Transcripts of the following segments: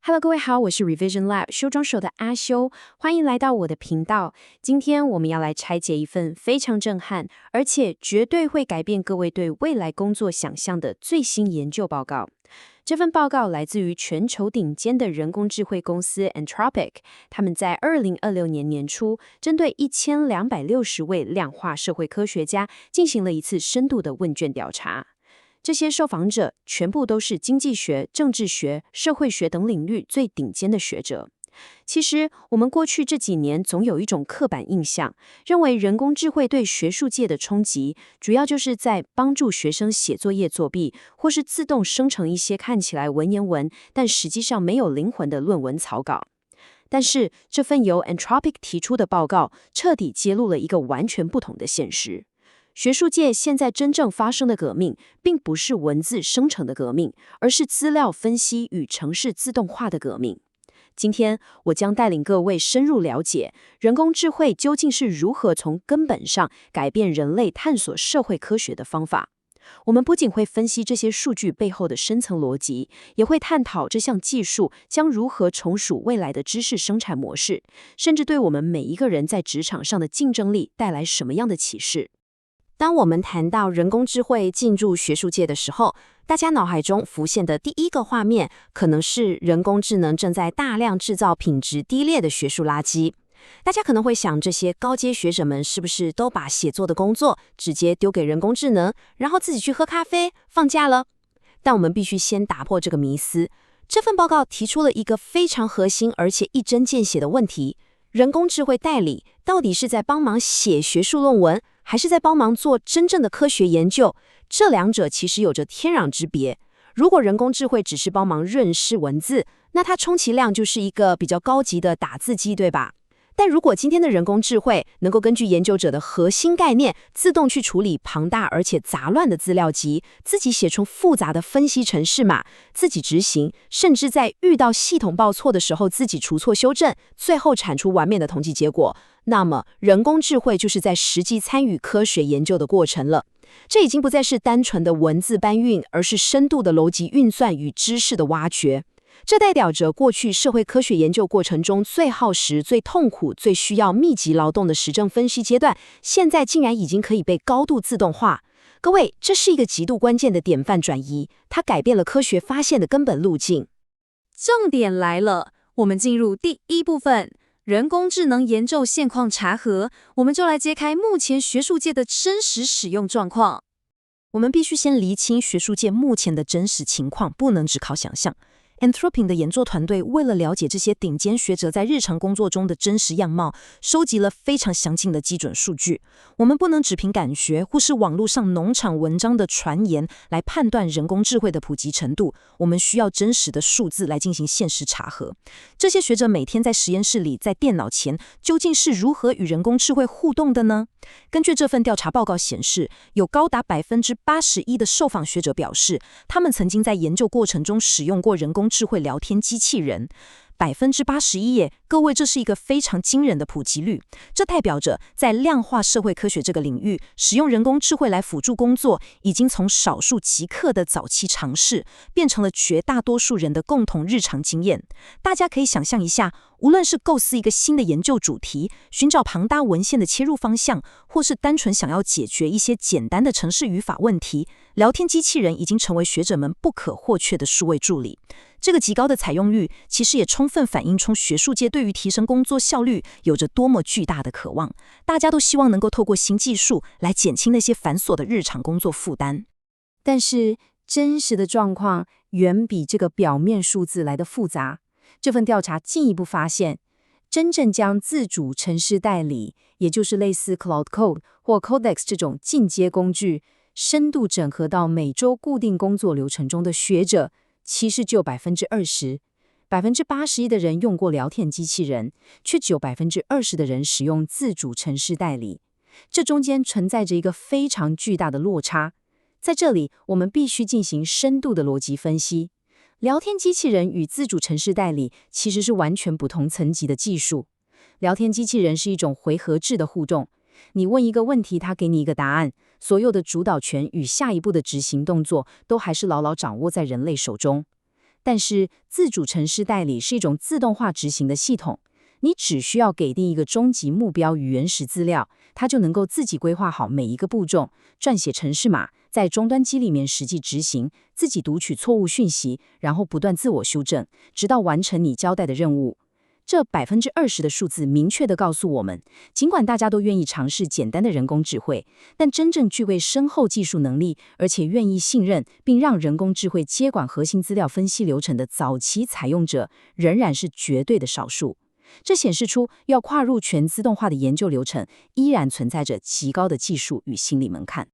Hello， 各位好，我是 Revision Lab 修裝手的阿修，歡迎來到我的頻道。今天我們要來拆解一份非常震撼，而且絕對會改變各位對未來工作想象的最新研究報告。這份報告來自於全球頂尖的人工智慧公司 Anthropic， 他們在2026年年初，針對1260位量化社會科學家進行了一次深度的問卷調查。這些受訪者全部都是經濟學、政治學、社會學等領域最頂尖的學者。其實，我們過去這幾年總有一種刻板印象，認為人工智慧對學術界的衝擊，主要就是在幫助學生寫作業作弊，或是自動生成一些看起來文言文，但實際上沒有靈魂的論文草稿。但是，這份由 Anthropic 提出的報告，徹底揭露了一個完全不同的現實。學術界現在真正發生的革命，並不是文字生成的革命，而是資料分析與程式自動化的革命。今天，我將帶領各位深入了解，人工智慧究竟是如何從根本上改變人類探索社會科學的方法。我們不僅會分析這些數據背後的深層邏輯，也會探討這項技術將如何重屬未來的知識生產模式，甚至對我們每一個人在職場上的競爭力帶來什麼樣的啟示。當我們談到人工智慧進入學術界的時候，大家腦海中浮現的第一個畫面，可能是人工智能正在大量製造品質低劣的學術垃圾。大家可能會想，這些高階學者們是不是都把寫作的工作直接丟給人工智能，然後自己去喝咖啡、放假了？但我們必須先打破這個迷思。這份報告提出了一個非常核心而且一針見血的問題：人工智慧代理到底是在幫忙寫學術論文，還是在幫忙做真正的科學研究？這兩者其實有着天壤之別。如果人工智慧只是幫忙潤飾文字，那它充其量就是一個比較高級的打字機，對吧？但如果今天的人工智慧能夠根據研究者的核心概念，自動去處理龐大而且雜亂的資料集，自己寫出複雜的分析程式碼，自己執行，甚至在遇到系統報錯的時候自己除錯修正，最後產出完美的統計結果，那麼人工智慧就是在實際參與科學研究的過程了。這已經不再是單純的文字搬運，而是深度的邏輯運算與知識的挖掘。這代表着過去社會科學研究過程中最耗時、最痛苦、最需要密集勞動的實證分析階段，現在竟然已經可以被高度自動化。各位，這是一個極度關鍵的典範轉移，它改變了科學發現的根本路徑。重點來了，我們進入第一部分，人工智能研究現況查核，我們就來揭開目前學術界的真實使用狀況。我們必須先釐清學術界目前的真實情況，不能只靠想象。Anthropic 的研究團隊為了了解這些頂尖學者在日常工作中的真實樣貌，收集了非常詳盡的基準數據。我們不能只憑感覺或是網絡上農場文章的傳言來判斷人工智慧的普及程度，我們需要真實的數字來進行現實查核。這些學者每天在實驗室裡，在電腦前，究竟是如何與人工智慧互動的呢？根據這份調查報告顯示，有高達81%的受訪學者表示，他們曾經在研究過程中使用過人工智慧聊天機器人。81%耶，各位，這是一個非常驚人的普及率。這代表着在量化社會科學這個領域，使用人工智慧來輔助工作，已經從少數極客的早期嘗試，變成了絕大多數人的共同日常經驗。大家可以想象一下，無論是構思一個新的研究主題，尋找龐大文獻的切入方向，或是單純想要解決一些簡單的程式語法問題，聊天機器人已經成為學者們不可或缺的數位助理。這個極高的採用率，其實也充分反映出學術界對於提升工作效率有着多麼巨大的渴望。大家都希望能夠透過新技術來減輕那些繁瑣的日常工作負擔。但是，真實的狀況遠比這個表面數字來得複雜。這份調查進一步發現，真正將自主程式代理，也就是類似 Cloud Code 或 Codex 這種進階工具，深度整合到每周固定工作流程中的學者，其實就20%，81%的人用過聊天機器人，卻只有20%的人使用自主程式代理。這中間存在着一個非常巨大的落差。在這裡，我們必須進行深度的邏輯分析。聊天機器人與自主程式代理其實是完全不同層級的技術。聊天機器人是一種回合制的互動，你問一個問題，它給你一個答案，所有的主導權與下一步的執行動作都還是牢牢掌握在人類手中。但是自主程式代理是一種自動化執行的系統，你只需要給定一個終極目標與原始資料，它就能夠自己規劃好每一個步驟，撰寫程式碼，在終端機裡面實際執行，自己讀取錯誤訊息，然後不斷自我修正，直到完成你交代的任務。這20%的數字明確地告訴我們，儘管大家都願意嘗試簡單的人工智慧，但真正具備深厚技術能力，而且願意信任並讓人工智慧接管核心資料分析流程的早期採用者，仍然是絕對的少數。這顯示出要跨入全自動化的研究流程，依然存在着極高的技術與心理門檻。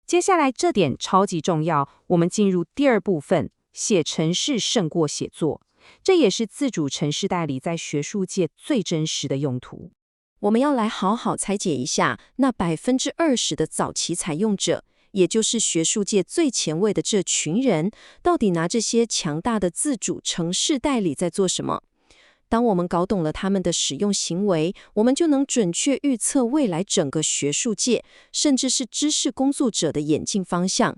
接下來這點超級重要，我們進入第二部分，寫程式勝過寫作。這也是自主程式代理在學術界最真實的用途。我們要來好好拆解一下那20%的早期採用者，也就是學術界最前衛的這群人，到底拿這些強大的自主程式代理在做什麼？當我們搞懂了他們的使用行為，我們就能準確預測未來整個學術界，甚至是知識工作者的演進方向。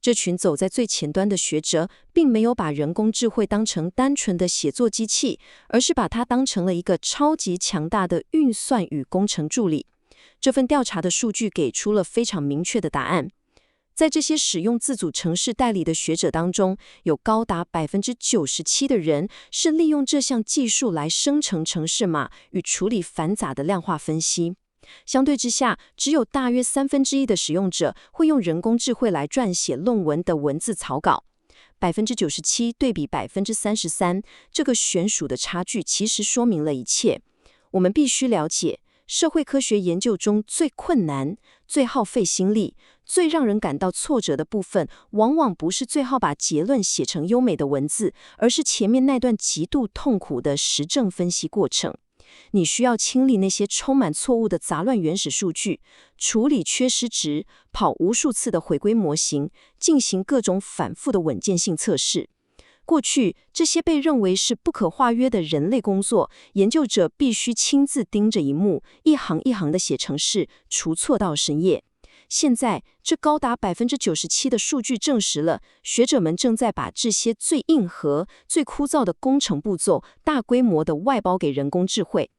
這群走在最前端的學者，並沒有把人工智慧當成單純的寫作機器，而是把它當成了一個超級強大的運算與工程助理。這份調查的數據給出了非常明確的答案。在這些使用自主程式代理的學者當中，有高達97%的人是利用這項技術來生成程式碼與處理繁雜的量化分析。相對之下，只有大約1/3的使用者會用人工智慧來撰寫論文的文字草稿。97%對比33%，這個懸殊的差距其實說明了一切。我們必須了解，社會科學研究中最困難、最耗費心力、最讓人感到挫折的部分，往往不是最後把結論寫成優美的文字，而是前面那段極度痛苦的實證分析過程。你需要清理那些充滿錯誤的雜亂原始數據，處理缺失值，跑無數次的回歸模型，進行各種反覆的穩健性測試。過去，這些被認為是不可化約的人類工作，研究者必須親自盯着螢幕，一行一行地寫程式，除錯到深夜。現在，這高達97%的數據證實了，學者們正在把這些最硬核、最枯燥的工程步驟大規模地外包給人工智慧。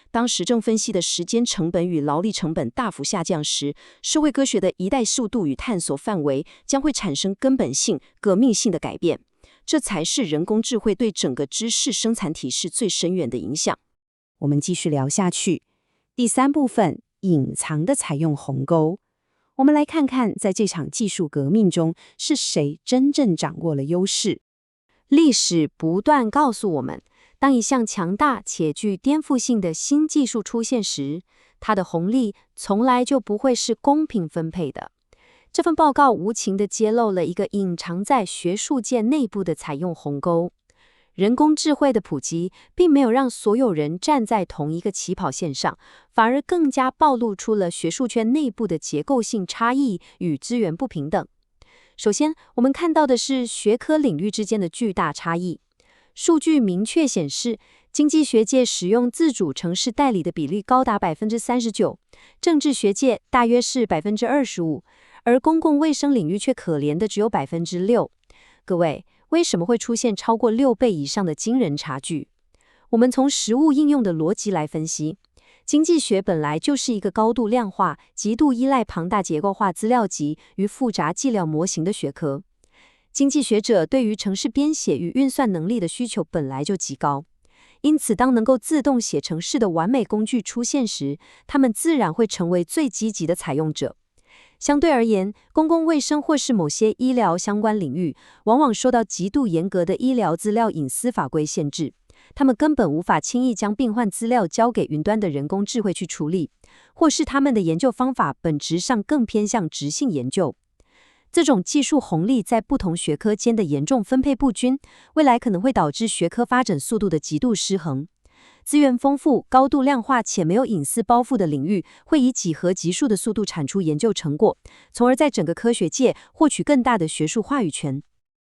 當實證分析的時間成本與勞力成本大幅下降時，社會科學的一代速度與探索範圍將會產生根本性、革命性的改變。這才是人工智慧對整個知識生產體系最深遠的影響。我們繼續聊下去。第三部分，隱藏的採用鴻溝。我們來看看，在這場技術革命中，是誰真正掌握了優勢？歷史不斷告訴我們，當一項強大且具顛覆性的新技術出現時，它的紅利從來就不會是公平分配的。這份報告無情地揭露了一個隱藏在學術界內部的採用鴻溝。人工智慧的普及並沒有讓所有人站在同一個起跑線上，反而更加暴露出了學術圈內部的結構性差異與資源不平等。首先，我們看到的是學科領域之間的巨大差異。數據明確顯示，經濟學界使用自主程式代理的比例高達39%，政治學界大約是25%，而公共衛生領域卻可憐的只有6%。各位，為什麼會出現超過6倍以上的驚人差距？我們從實務應用的邏輯來分析。經濟學本來就是一個高度量化、極度依賴龐大結構化資料集與複雜計量模型的學科。經濟學者對於程式編寫與運算能力的需求本來就極高，因此當能夠自動寫程式的完美工具出現時，他們自然會成為最積極的採用者。相對而言，公共衛生或是某些醫療相關領域，往往受到極度嚴格的醫療資料隱私法規限制，他們根本無法輕易將病患資料交給雲端的人工智慧去處理，或是他們的研究方法本質上更偏向質性研究。這種技術紅利在不同學科間的嚴重分配不均，未來可能會導致學科發展速度的極度失衡。資源豐富、高度量化且沒有隱私包袱的領域，會以幾何級數的速度產出研究成果，從而在整個科學界獲取更大的學術話語權。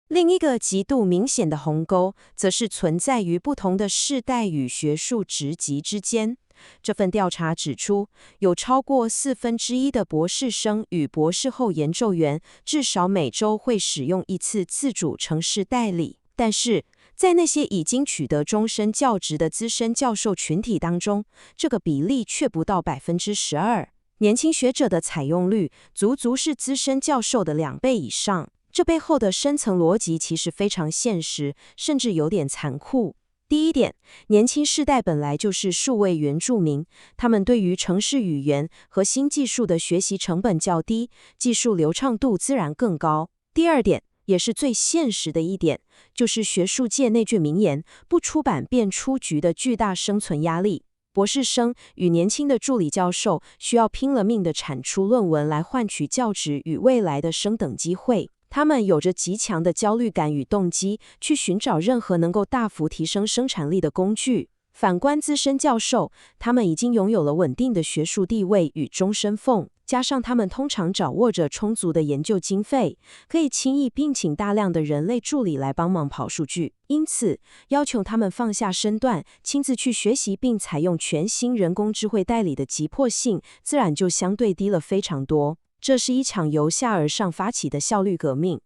另一個極度明顯的鴻溝，則是存在於不同的世代與學術職級之間。這份調查指出，有超過1/4的博士生與博士後研究員至少每週會使用一次自主程式代理。但是，在那些已經取得終身教職的資深教授群體當中，這個比例卻不到12%。年輕學者的採用率足足是資深教授的2倍以上。這背後的深層邏輯其實非常現實，甚至有點殘酷。第一點，年輕世代本來就是數位原住民，他們對於程式語言和新技術的學習成本較低，技術流暢度自然更高。第二點，也是最現實的一點，就是學術界那句名言“不出版便出局”的巨大生存壓力。博士生與年輕的助理教授需要拼了命地產出論文來換取教職與未來的升等機會。他們有着極強的焦慮感與動機，去尋找任何能夠大幅提升生產力的工具。反觀資深教授，他們已經擁有了穩定的學術地位與終身俸，加上他們通常掌握着充足的研究經費，可以輕易聘請大量的人類助理來幫忙跑數據。因此，要求他們放下身段，親自去學習並採用全新人工智慧代理的急迫性，自然就相對低了非常多。這是一場由下而上發起的效率革命。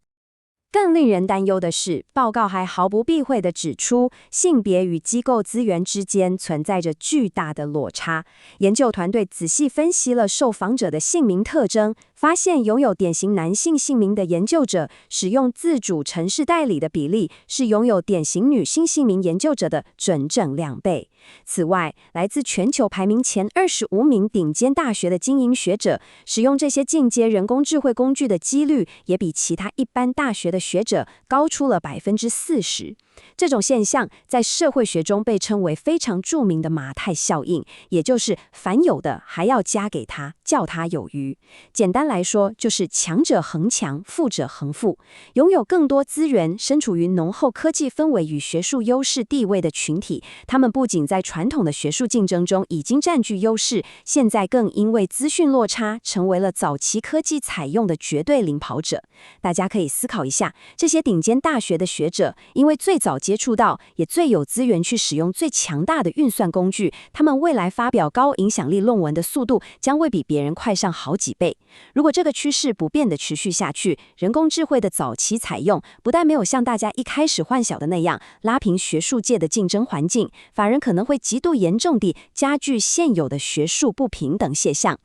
更令人擔憂的是，報告還毫不避諱地指出，性別與機構資源之間存在着巨大的落差。研究團隊仔細分析了受訪者的姓名特徵，發現擁有典型男性姓名的研究者使用自主程式代理的比例是擁有典型女性姓名研究者的整整2倍。此外，來自全球排名前25名頂尖大學的精英學者使用這些進階人工智慧工具的幾率也比其他一般大學的學者高出了40%。這種現象在社會學中被稱為非常著名的馬太效應，也就是凡有的還要加給他，叫他有餘。簡單來說，就是強者恆強，富者恆富。擁有更多資源，身處於濃厚科技氛圍與學術優勢地位的群體，他們不僅在傳統的學術競爭中已經佔據優勢，現在更因為資訊落差，成為了早期科技採用的絕對領跑者。大家可以思考一下，這些頂尖大學的學者，因為最早接觸到，也最有資源去使用最強大的運算工具，他們未來發表高影響力論文的速度將會比別人快上好幾倍。如果這個趨勢不變地持續下去，人工智慧的早期採用不但沒有像大家一開始幻想的那樣拉平學術界的競爭環境，反而可能會極度嚴重地加劇現有的學術不平等現象。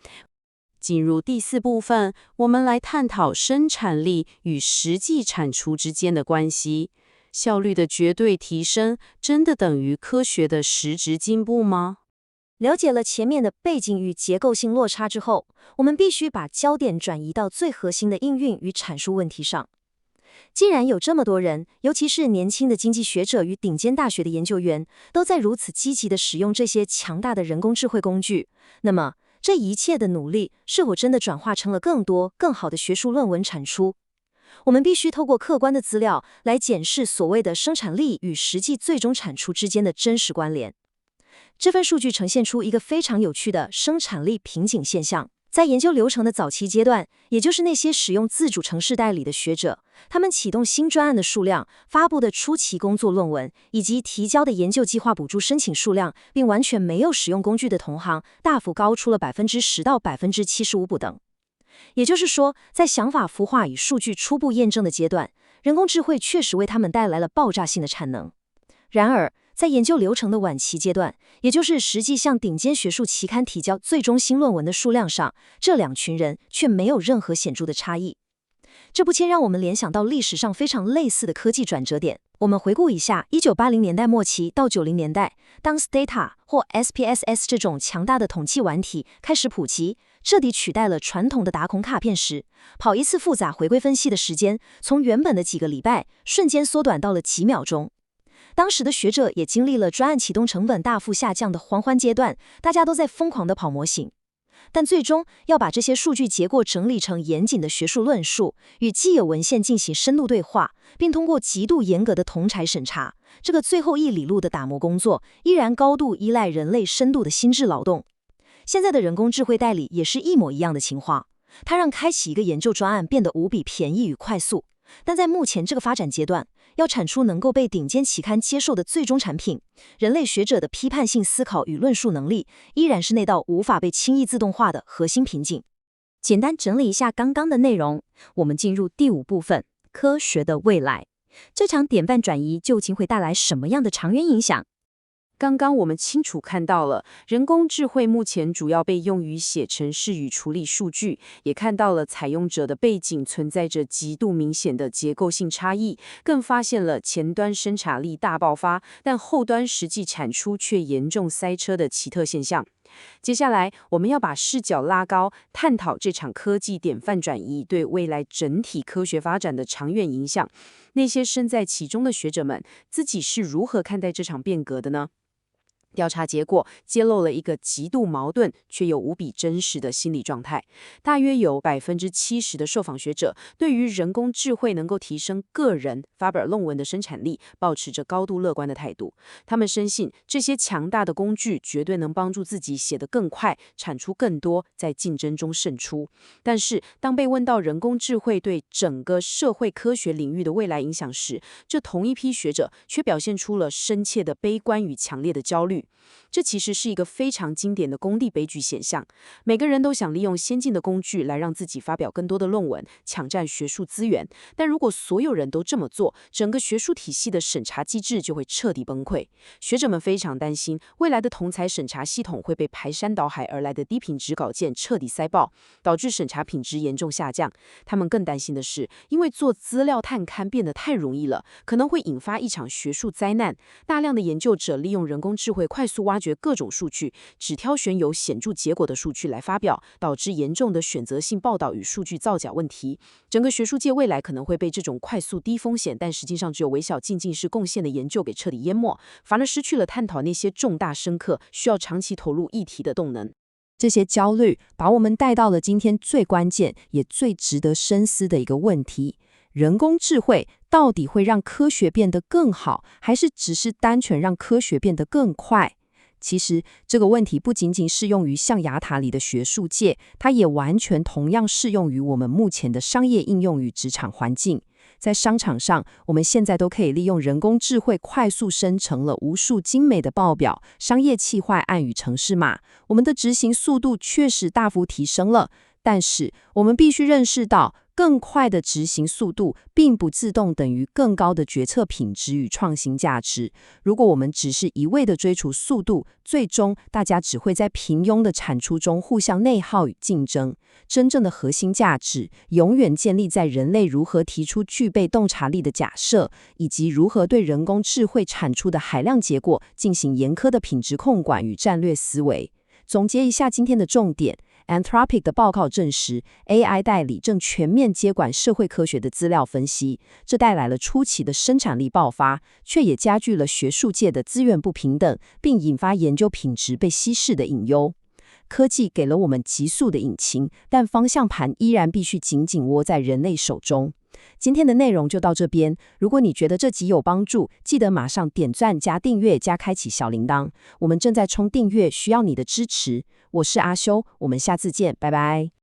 進入第4部分，我們來探討生產力與實際產出之間的關係。效率的絕對提升，真的等於科學的實質進步嗎？了解了前面的背景與結構性落差之後，我們必須把焦點轉移到最核心的應用與闡述問題上。既然有這麼多人，尤其是年輕的經濟學者與頂尖大學的研究員，都在如此積極地使用這些強大的人工智慧工具，那麼這一切的努力是否真的轉化成了更多、更好的學術論文產出？我們必須透過客觀的資料來檢視所謂的生產力與實際最終產出之間的真實關聯。這份數據呈現出一個非常有趣的生產力瓶頸現象。在研究流程的早期階段，也就是那些使用自主程式代理的學者，他們啟動新專案的數量、發布的初期工作論文，以及提交的研究計劃補助申請數量，並完全沒有使用工具的同行，大幅高出了10%到75%不等。也就是說，在想法孵化與數據初步驗證的階段，人工智慧確實為他們帶來了爆炸性的產能。然而，在研究流程的晚期階段，也就是實際向頂尖學術期刊提交最終新論文的數量上，這兩群人卻沒有任何顯著的差異。這不禁讓我們聯想到歷史上非常類似的科技轉折點。我們回顧一下1980年代末期到90年代，當 Stata 或 SPSS 這種強大的統計軟體開始普及，徹底取代了傳統的打孔卡片時，跑一次複雜回歸分析的時間，從原本的幾個禮拜，瞬間縮短到了幾秒鐘。當時的學者也經歷了專案啟動成本大幅下降的黃昏階段，大家都在瘋狂地跑模型。但最終要把這些數據結果整理成嚴謹的學術論述，與既有文獻進行深度對話，並通過極度嚴格的同儕審查，這個最後一里路的打磨工作，依然高度依賴人類深度的心智勞動。現在的人工智慧代理也是一模一樣的情況，它讓開啟一個研究專案變得無比便宜與快速。但在目前這個發展階段，要產出能夠被頂尖期刊接受的最終產品，人類學者的批判性思考與論述能力依然是那道無法被輕易自動化的核心瓶頸。簡單整理一下剛剛的內容，我們進入第5部分：科學的未來。這場典範轉移究竟會帶來什麼樣的長遠影響？剛剛我們清楚看到了，人工智慧目前主要被用於寫程式與處理數據，也看到了採用者的背景存在着極度明顯的結構性差異，更發現了前端生產力大爆發，但後端實際產出卻嚴重塞車的奇特現象。接下來，我們要把視角拉高，探討這場科技典範轉移對未來整體科學發展的長遠影響。那些身在其中的學者們自己是如何看待這場變革的呢？調查結果揭露了一個極度矛盾卻又無比真實的心理狀態。大約有70%的受訪學者對於人工智慧能夠提升個人發表論文的生產力，抱持着高度樂觀的態度。他們深信這些強大的工具絕對能幫助自己寫得更快，產出更多，在競爭中勝出。但是，當被問到人工智慧對整個社會科學領域的未來影響時，這同一批學者卻表現出了深切的悲觀與強烈的焦慮。這其實是一個非常經典的工地悲劇現象。每個人都想利用先進的工具來讓自己發表更多的論文，搶佔學術資源。但如果所有人都這麼做，整個學術體系的審查機制就會徹底崩潰。學者們非常擔心，未來的同儕審查系統會被排山倒海而來的低品質稿件徹底塞爆，導致審查品質嚴重下降。他們更擔心的是，因為做資料探勘變得太容易了，可能會引發一場學術災難。大量的研究者利用人工智慧快速挖掘各種數據，只挑選有顯著結果的數據來發表，導致嚴重的選擇性報道與數據造假問題。整個學術界未來可能會被這種快速低風險但實際上只有微小漸進式貢獻的研究給徹底淹沒，反而失去了探討那些重大深刻需要長期投入議題的動能。這些焦慮把我們帶到了今天最關鍵也最值得深思的一個問題：人工智慧到底會讓科學變得更好，還是只是單純讓科學變得更快？其實這個問題不僅僅適用於象牙塔裡的學術界，它也完全同樣適用於我們目前的商業應用與職場環境。在商場上，我們現在都可以利用人工智慧快速生成了無數精美的報表、商業企劃案與程式碼，我們的執行速度確實大幅提升了。但是，我們必須認識到，更快的執行速度並不自動等於更高的決策品質與創新價值。如果我們只是一味地追逐速度，最終大家只會在平庸的產出中互相內耗與競爭。真正的核心價值永遠建立在人類如何提出具備洞察力的假設，以及如何對人工智慧產出的海量結果進行嚴苛的品質控管與戰略思維。總結一下今天的重點。Anthropic 的報告證實 ，AI 代理正全面接管社會科學的資料分析，這帶來了出奇的生產力爆發，卻也加劇了學術界的資源不平等，並引發研究品質被稀釋的隱憂。科技給了我們極速的引擎，但方向盤依然必須緊緊握在人類手中。今天的內容就到這邊。如果你覺得這集有幫助，記得馬上點讚加訂閱加開啟小鈴鐺。我們正在衝訂閱，需要你的支持。我是阿修，我們下次見，拜拜。